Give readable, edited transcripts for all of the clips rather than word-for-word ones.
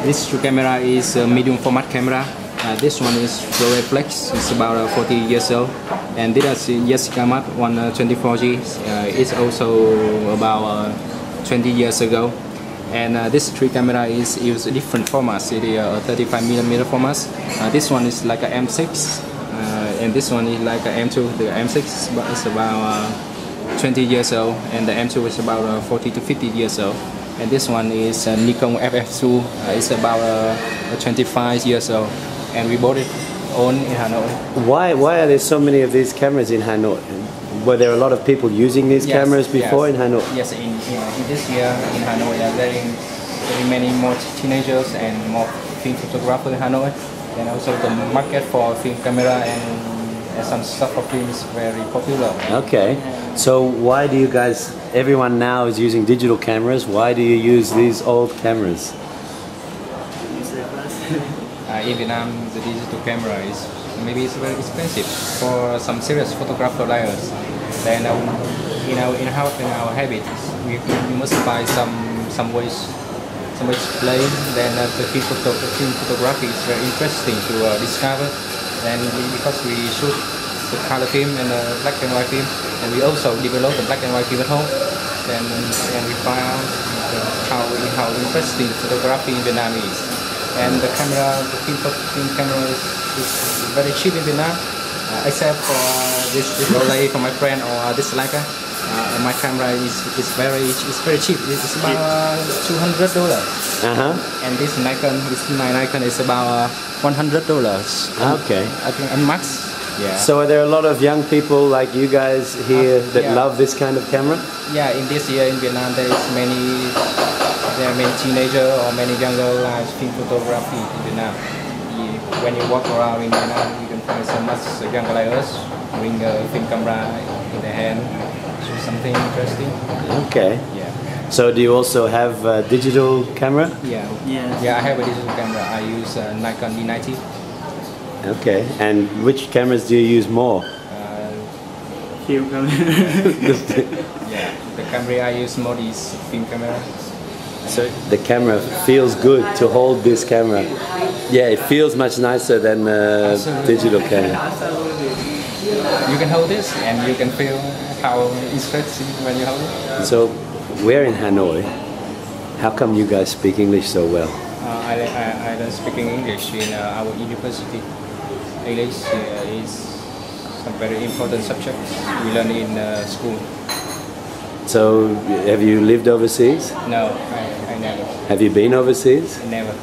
This true camera is a medium format camera. This one is Pro Reflex. It's about 40 years old. And this is Jessica Mat 124G. It's also about 20 years ago. And this tree camera is used different formats. It is a 35mm format. This one is like a M6, and this one is like a M2. The M6 is about 20 years old, and the M2 is about 40 to 50 years old. And this one is Nikon FF2. It's about 25 years old, and we bought it in Hanoi. Why are there so many of these cameras in Hanoi? Were there a lot of people using these cameras before in Hanoi? Yes, in this year in Hanoi, there are very many more teenagers and more film photographers in Hanoi. And also the market for film camera and some stuff for film is very popular. Okay, so why do you guys, everyone now is using digital cameras, why do you use these old cameras? In Vietnam, the digital camera is maybe it's very expensive for some serious photographer like us. Then in our habits, we must buy some ways to play. Then the film photography is very interesting to discover. Then because we shoot the color film and the black and white film, and we also develop the black and white film at home. Then we find out how interesting photography in Vietnam is. And the camera, the film camera is very cheap in Vietnam, except for this Rolei from my friend or this Leica. And my camera is very cheap. It's about $200. And this Nikon is about $100. Okay. I think and max. Yeah. So are there a lot of young people like you guys here that love this kind of camera? Yeah, in this year in Vietnam there are many teenagers or many younger film photography in Vietnam. When you walk around in Vietnam, you can find so much younger like us with a film camera in their hand, shoot something interesting. Okay. Yeah. So do you also have a digital camera? Yeah. I have a digital camera. I use Nikon D90. Okay. And which cameras do you use more? Film camera. Yeah. The camera I use more is film camera. So the camera feels good to hold this camera. Yeah, it feels much nicer than the digital camera. You can hold this and you can feel how interesting when you hold it. So we're in Hanoi. How come you guys speak English so well? I learned speaking English in our university. English is a very important subject we learn in school. So, have you lived overseas? No, I never. Have you been overseas? Never.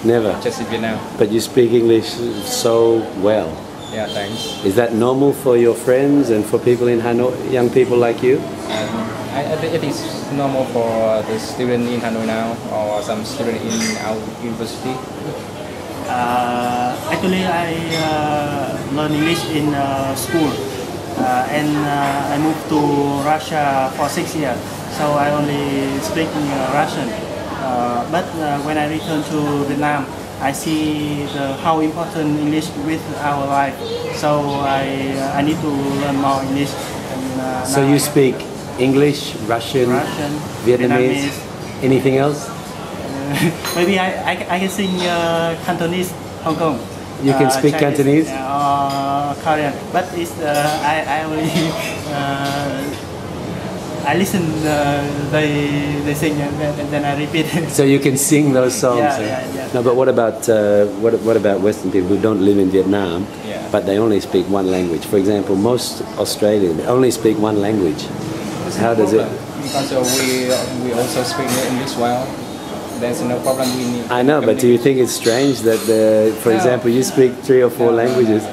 Never? Just in Vietnam. But you speak English so well. Yeah, thanks. Is that normal for your friends and for people in Hanoi, young people like you? It is normal for the student in Hanoi now or some student in our university. Actually, I learned English in school. And I moved to Russia for 6 years, so I only speak Russian. But when I return to Vietnam, I see how important English with our life. So I need to learn more English. And, so you speak English, Russian, Vietnamese, anything else? Maybe I can sing Cantonese, Hong Kong. You can speak Chinese, Cantonese? Korean, but it's I only I listen. They sing and then I repeat. So you can sing those songs. Yeah. No, but what about Western people who don't live in Vietnam, but they only speak one language? For example, most Australians only speak one language. How does it? Because we also speak English well. There's no problem. I know, but do you think it's strange that, for example, you speak 3 or 4 languages?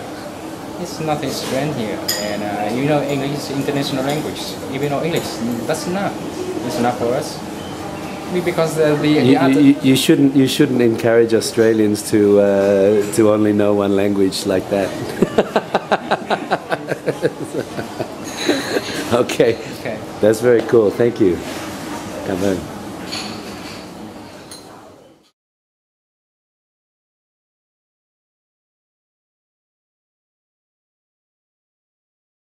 It's nothing strange here, and you know English is international language. If you know English, that's enough. It's enough for us. Because you shouldn't encourage Australians to only know one language like that. Okay, that's very cool. Thank you. Come on.